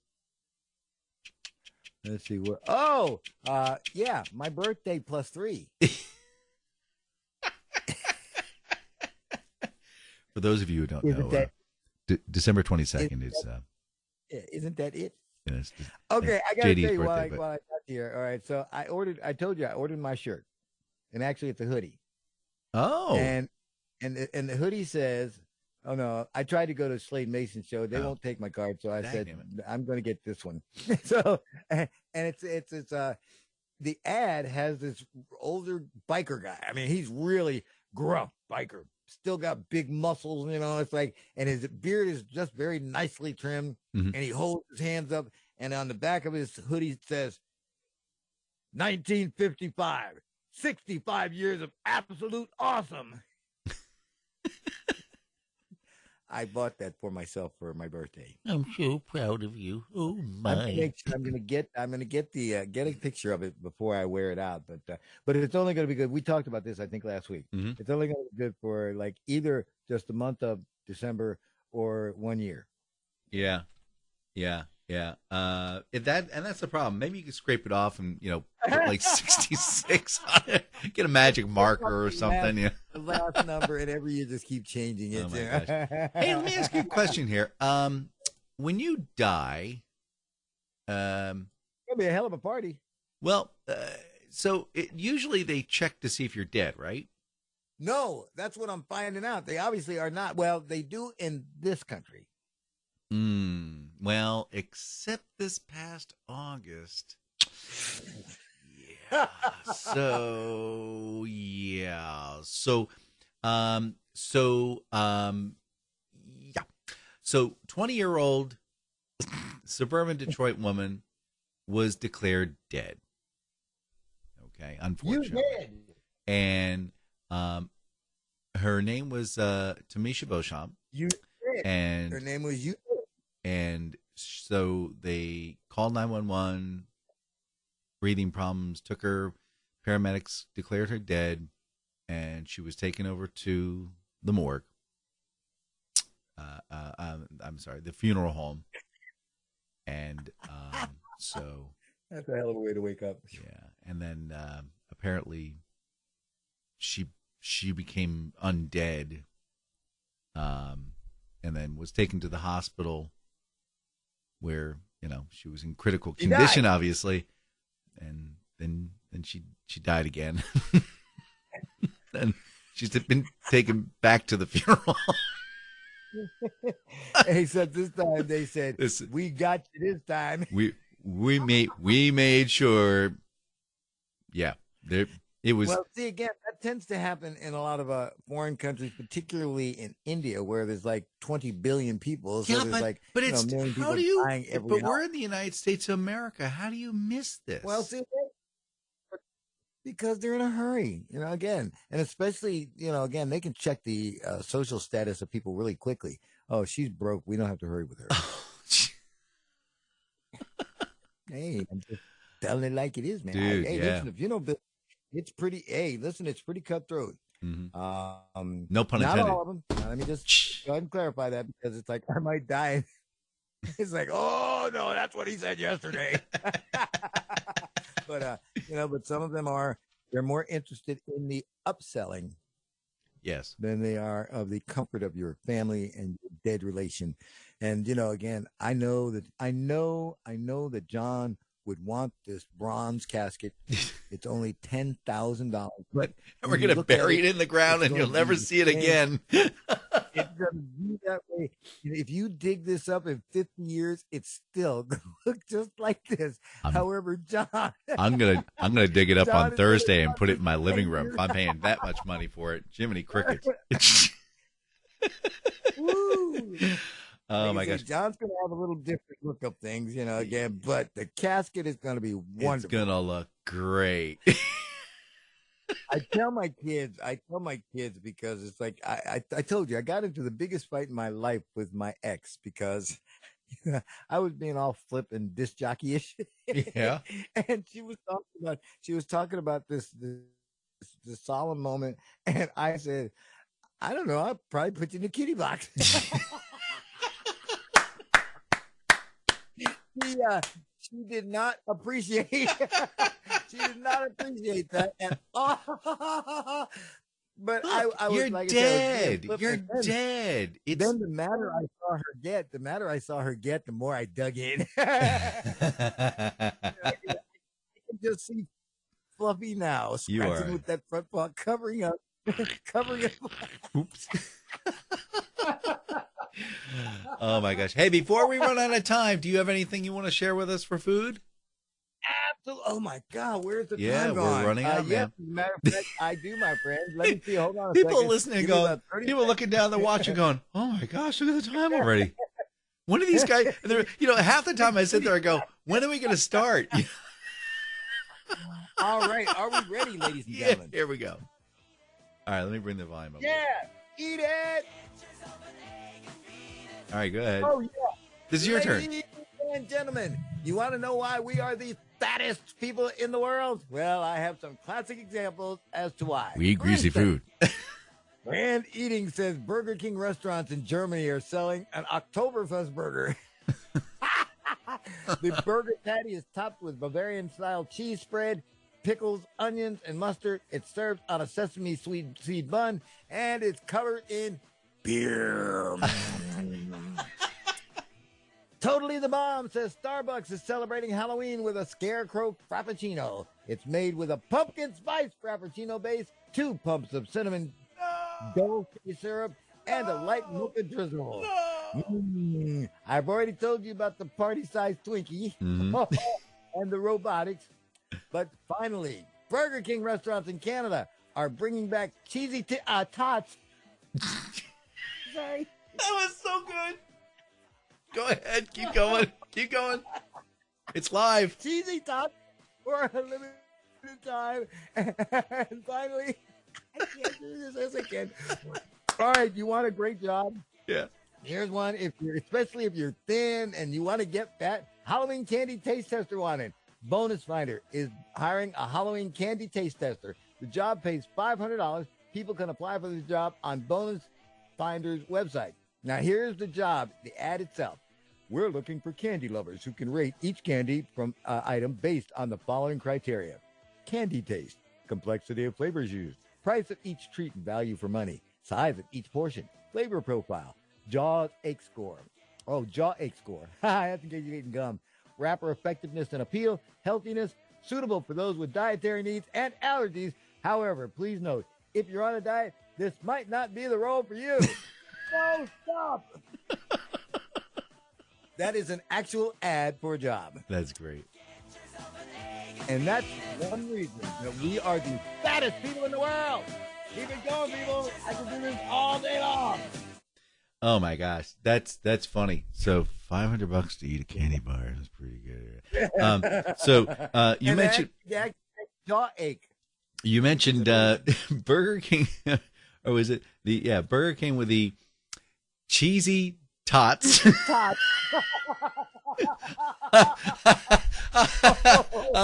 Let's see what. My birthday +3. For those of you who don't know, December 22nd is. Isn't that it? Yes. Okay, I got to tell you birthday, while I got here. All right, so I told you I ordered my shirt, and actually it's a hoodie. Oh. And the hoodie says, "Oh no!" I tried to go to Slade Mayson show. They won't take my card, so I said I'm going to get this one. So, and it's the ad has this older biker guy. I mean, he's really gruff biker. Still got big muscles, it's like, and his beard is just very nicely trimmed, and he holds his hands up, and on the back of his hoodie it says 1955, 65 years of absolute awesome. I bought that for myself for my birthday. I'm so proud of you. Oh my! I'm gonna get a picture of it before I wear it out. But it's only gonna be good. We talked about this, I think, last week. It's only gonna be good for like either just the month of December or 1 year. Yeah. Yeah. That's the problem. Maybe you can scrape it off and, put like 66 on it. Get a magic marker or something. Yeah. The last number, and every year just keep changing it. Oh my gosh. Hey, let me ask you a question here. When you die, It'll be a hell of a party. Well, so usually they check to see if you're dead, right? No, that's what I'm finding out. They obviously are not. Well, they do in this country. Well, except this past August. Yeah. So, yeah. So, yeah. So, 20-year-old suburban Detroit woman was declared dead. Okay, unfortunately. You did. And her name was Tamisha Beauchamp. You did. And her name was you. And so they called 911, breathing problems, took her, paramedics declared her dead, and she was taken over to the morgue. I'm sorry, the funeral home. And so that's a hell of a way to wake up. Yeah. And then apparently she became undead, and then was taken to the hospital where, she was in critical condition, obviously. And then she died again. And she's been taken back to the funeral. Except this time they said, we got you this time. We made sure. Yeah. It was. Well, see, again, that tends to happen in a lot of foreign countries, particularly in India, where there's like 20 billion people. So there's but it's million people how do you? dying every But hour. we're in the United States of America. How do you miss this? Well, see, because they're in a hurry, again, and especially, again, they can check the social status of people really quickly. Oh, she's broke. We don't have to hurry with her. Hey, I'm just telling it like it is, man. Dude, hey, yeah. listen, if it's pretty. Hey, listen, it's pretty cutthroat. Mm-hmm. No pun intended. Not all of them. Let me just go ahead and clarify that, because it's like I might die. It's like, oh no, that's what he said yesterday. But but some of them they're more interested in the upselling, yes, than they are of the comfort of your family and your dead relation. And again, I know that John would want this bronze casket. It's only $10,000, but we're gonna bury it in the ground, and you'll never see it again. It's gonna be that way. If you dig this up in 50 years, it's still gonna look just like this. However, John, I'm gonna dig it up on Thursday and put it in my living room. If I'm paying that much money for it, Jiminy Crickets. Woo. Oh my gosh, John's gonna have a little different look of things, again, but the casket is gonna be wonderful. It's gonna look great. I tell my kids because it's like I told you, I got into the biggest fight in my life with my ex because I was being all flip and disc jockey-ish. Yeah. And she was talking about this solemn moment, and I said, I don't know, I'll probably put you in a kitty box. She did not appreciate. She did not appreciate that at all. But Look, I was you're like, dead. You're dead. Then the madder I saw her get, the more I dug in. I can just see Fluffy now scratching with that front paw, covering up. Oops. Oh my gosh. Hey, before we run out of time, do you have anything you want to share with us for food? Absolutely. Oh my God, where's the Yeah, time gone? we're running out, yes, man. as a matter of fact, I do, my friend. Let me see. Hold on a People second. listening people looking down the watch and going, oh my gosh, look at the time already. When are these guys? And they're, half the time I sit there and go, when are we going to start? All right. Are we ready, ladies and gentlemen? Here we go. All right, let me bring the volume up. Yeah. Eat it. All right, go ahead. Oh, yeah. This is your turn. Ladies and gentlemen, you want to know why we are the fattest people in the world? Well, I have some classic examples as to why. We eat greasy food. Brand Eating says Burger King restaurants in Germany are selling an Oktoberfest burger. The burger patty is topped with Bavarian-style cheese spread, pickles, onions, and mustard. It's served on a sesame seed bun, and it's covered in beer. Totally the bomb, says Starbucks is celebrating Halloween with a scarecrow frappuccino. It's made with a pumpkin spice frappuccino base, 2 pumps of cinnamon dulce syrup, and a light mocha drizzle. I've already told you about the party-sized Twinkie and the robotics. But finally, Burger King restaurants in Canada are bringing back cheesy tots. Sorry. That was so good. Go ahead. Keep going. Keep going. It's live. Cheesy tots for a limited time. And finally, I can't do this again. All right, you want a great job? Yeah. Here's one. Especially if you're thin and you want to get fat, Halloween candy taste tester wanted. Bonus Finder is hiring a Halloween candy taste tester. The job pays $500. People can apply for the job on Bonus Finder's website. Now, here's the job, the ad itself. We're looking for candy lovers who can rate each candy from item based on the following criteria: candy taste, complexity of flavors used, price of each treat and value for money, size of each portion, flavor profile, jaw ache score. Oh, jaw ache score. That's in case you're eating gum. Wrapper effectiveness and appeal, healthiness, suitable for those with dietary needs and allergies. However, please note, if you're on a diet, this might not be the role for you. No, stop. That is an actual ad for a job. That's great. And that's one reason that we are the fattest people in the world. Keep it going, people. I can do this all day long. Oh my gosh, that's funny. So $500 to eat a candy bar is pretty good. So you mentioned jaw ache. You mentioned Burger King, or was it Burger King with the cheesy tots?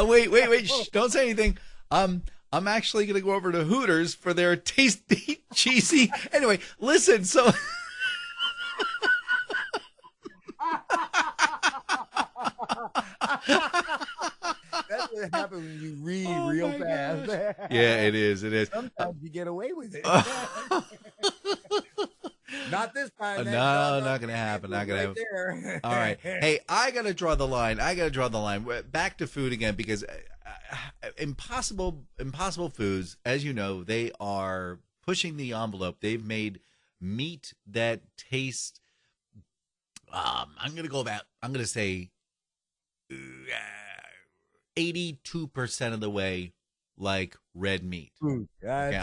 Wait! Shh, don't say anything. I'm actually gonna go over to Hooters for their tasty cheesy. Anyway, listen. So. That's what happens when you read real fast. Yeah, it is. Sometimes you get away with it. Not this time. No, not going to happen. Not going to happen. All right. Hey, I got to draw the line. Back to food again, because Impossible Foods, as you know, they are pushing the envelope. They've made meat that tastes, I'm going to say 82% of the way like red meat. Okay,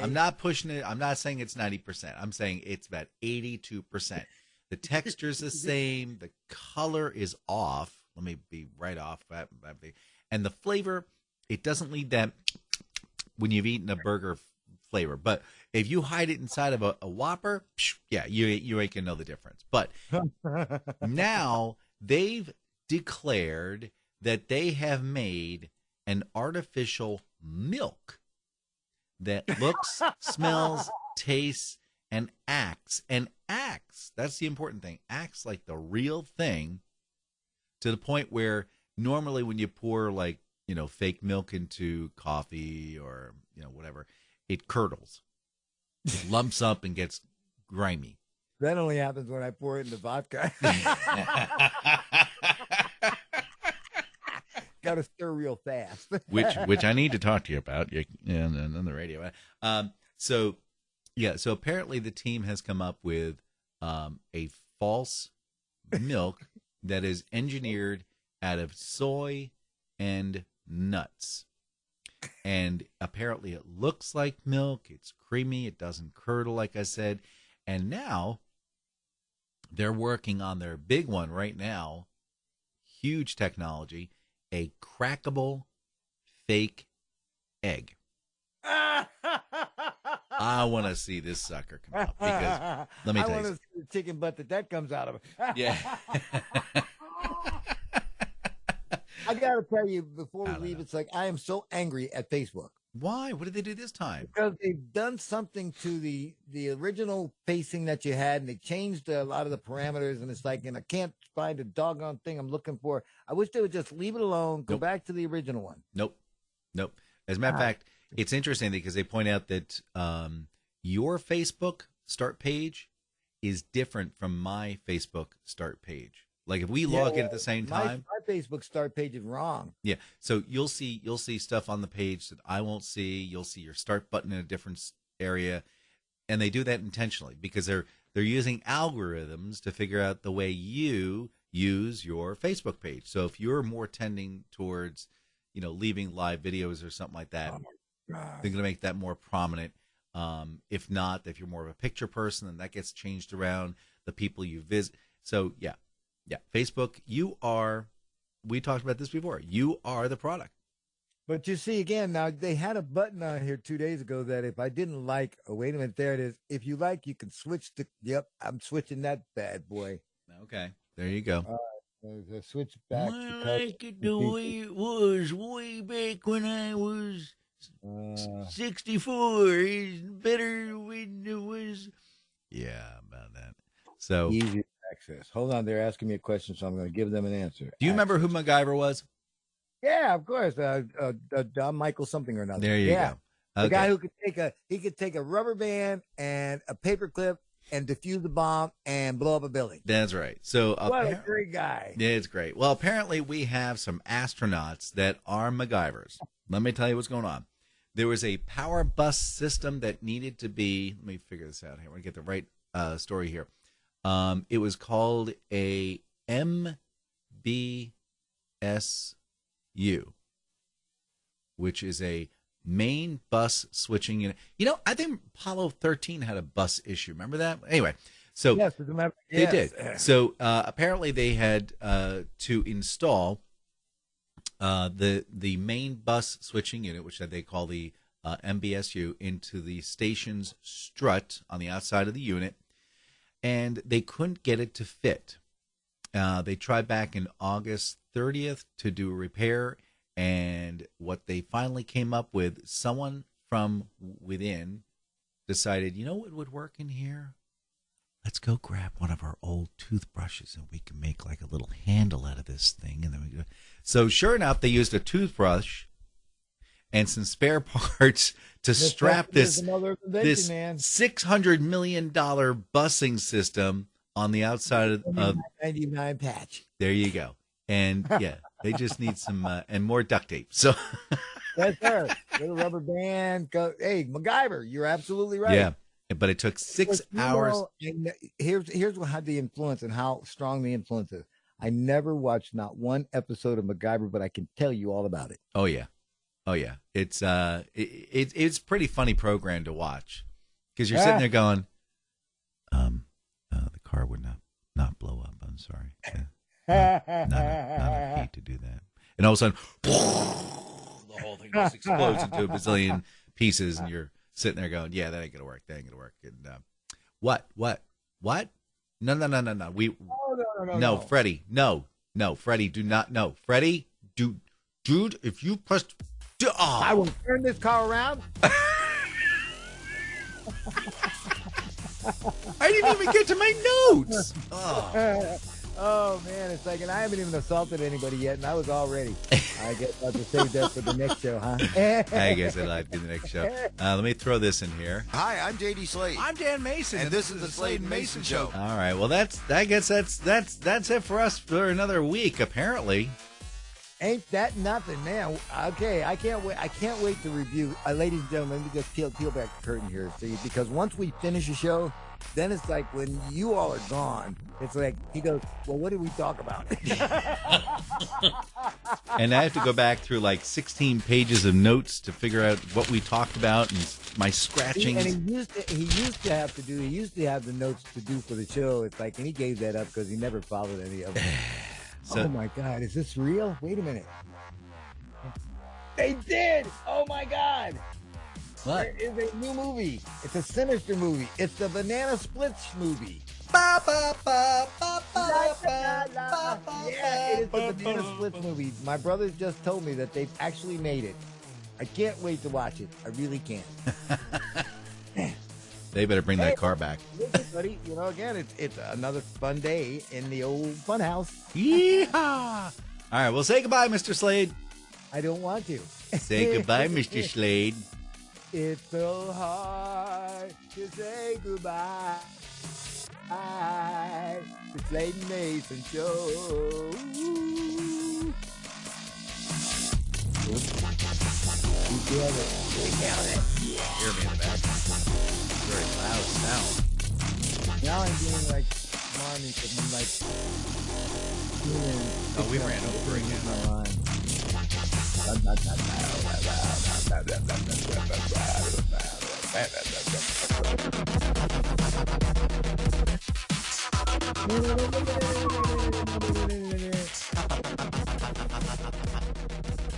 I'm not pushing it. I'm not saying it's 90%. I'm saying it's about 82%. The texture's the same. The color is off. Let me be right off. And the flavor, it doesn't leave that when you've eaten a burger flavor. But if you hide it inside of a Whopper, yeah, you ain't gonna know the difference. But now they've declared that they have made an artificial milk that looks, smells, tastes, and acts. That's the important thing. Acts like the real thing, to the point where normally when you pour fake milk into coffee or whatever, it curdles, lumps up, and gets grimy. That only happens when I pour it in the vodka. Got to stir real fast. which I need to talk to you about on the radio. So apparently the team has come up with a false milk that is engineered out of soy and nuts. And apparently it looks like milk. It's creamy. It doesn't curdle, like I said. And now they're working on their big one right now. Huge technology. A crackable fake egg. I want to see this sucker come out, because let me tell you. I want to see the chicken butt that comes out of it. Yeah. I got to tell you, before we leave, it's like I am so angry at Facebook. Why? What did they do this time? Because they've done something to the original pacing that you had, and they changed a lot of the parameters, and it's like, and I can't find a doggone thing I'm looking for. I wish they would just leave it alone, go back to the original one. Nope. As a matter of fact, it's interesting because they point out that your Facebook start page is different from my Facebook start page. Like if we log in at the same time, my Facebook start page is wrong. Yeah, so you'll see stuff on the page that I won't see. You'll see your start button in a different area, and they do that intentionally because they're using algorithms to figure out the way you use your Facebook page. So if you're more tending towards, leaving live videos or something like that, they're going to make that more prominent. If not, if you're more of a picture person, then that gets changed around the people you visit. So yeah, Facebook, we talked about this before. You are the product. But you see, again, now they had a button on here 2 days ago that if I didn't like, oh, wait a minute, there it is. If you like, you can switch yep, I'm switching that bad boy. Okay, there you go. Switch back. I like it the way it was way back when I was 64. It's better when it was. Yeah, about that. So easy access. Hold on, they're asking me a question, so I'm going to give them an answer. Do you remember who MacGyver was? Yeah, of course. Don Michael something or another. There you go. The guy who could take a rubber band and a paper clip and defuse a bomb and blow up a building. That's right. So what a great guy. Yeah, it's great. Well, apparently we have some astronauts that are MacGyvers. Let me tell you what's going on. There was a power bus system that needed to be. Let me figure this out here. I want to get the right story here. It was called a MBSU, which is a main bus switching unit. I think Apollo 13 had a bus issue. Remember that? Anyway, so yes, they did. So apparently they had to install the main bus switching unit, which they call the MBSU, into the station's strut on the outside of the unit, and they couldn't get it to fit. They tried back in August 30th to do a repair, and what they finally came up with, someone from within decided, what would work in here? Let's go grab one of our old toothbrushes, and we can make like a little handle out of this thing. And then so sure enough, they used a toothbrush and some spare parts to strap this $600 million busing system on the outside of 99 patch. There you go. And yeah, they just need some and more duct tape. So that's her. Little rubber band. Hey, MacGyver, you're absolutely right. Yeah, but it took 6 hours. Here's how the influence and how strong the influence is. I never watched not one episode of MacGyver, but I can tell you all about it. Oh yeah. It's it's pretty funny program to watch because you're sitting there going, the car would not blow up. I'm sorry. Not a hate to do that. And all of a sudden, the whole thing just explodes into a bazillion pieces, and you're sitting there going, "Yeah, that ain't gonna work. That ain't gonna work." And what? No. No, Freddie. No, Freddie. Do not. No, Freddie. Dude, if you pressed, I will turn this car around. I didn't even get to my notes. Oh man, it's like, and I haven't even assaulted anybody yet, and I was all ready. I guess I'll just save that for the next show, huh? I guess I'll do the next show. Let me throw this in here. Hi, I'm JD Slade. I'm Dan Mayson, and this is the Slade and Mayson Show. All right, well I guess that's it for us for another week, apparently. Ain't that nothing, man? Okay, I can't wait to review. Ladies and gentlemen, let me just peel back the curtain here, see, because once we finish the show, then it's like when you all are gone, it's like he goes, well, what did we talk about? And I have to go back through like 16 pages of notes to figure out what we talked about and my scratching. And he used to have the notes to do for the show. It's like, and he gave that up because he never followed any of them. Oh my God, is this real? Wait a minute. They did! Oh my God! What? There is a new movie. It's a Sinister movie. It's the Banana Splits movie. Yeah, it is the Banana Splits movie. My brothers just told me that they've actually made it. I can't wait to watch it. I really can't. They better bring that car back. Listen, buddy, again, it's another fun day in the old fun house. Yeehaw! All right, well, say goodbye, Mr. Slade. I don't want to. Say goodbye, Mr. Slade. It's so hard to say goodbye. The Slade and Mayson Show. Together. Hear me in the back. Very loud sound. Now I'm doing like mommy, but I'm like. Oh, we ran over again.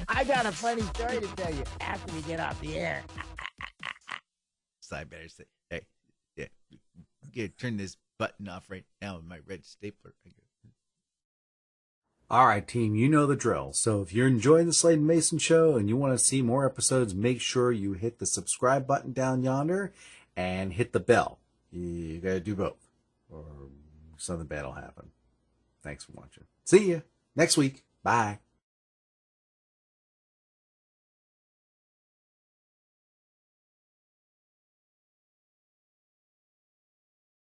I got a funny story to tell you after we get off the air. So I better say, hey, yeah, turn this button off right now with my red stapler. All right, team, you know the drill. So if you're enjoying the Slade and Mayson Show and you want to see more episodes, make sure you hit the subscribe button down yonder and hit the bell. You got to do both or something bad will happen. Thanks for watching. See you next week. Bye.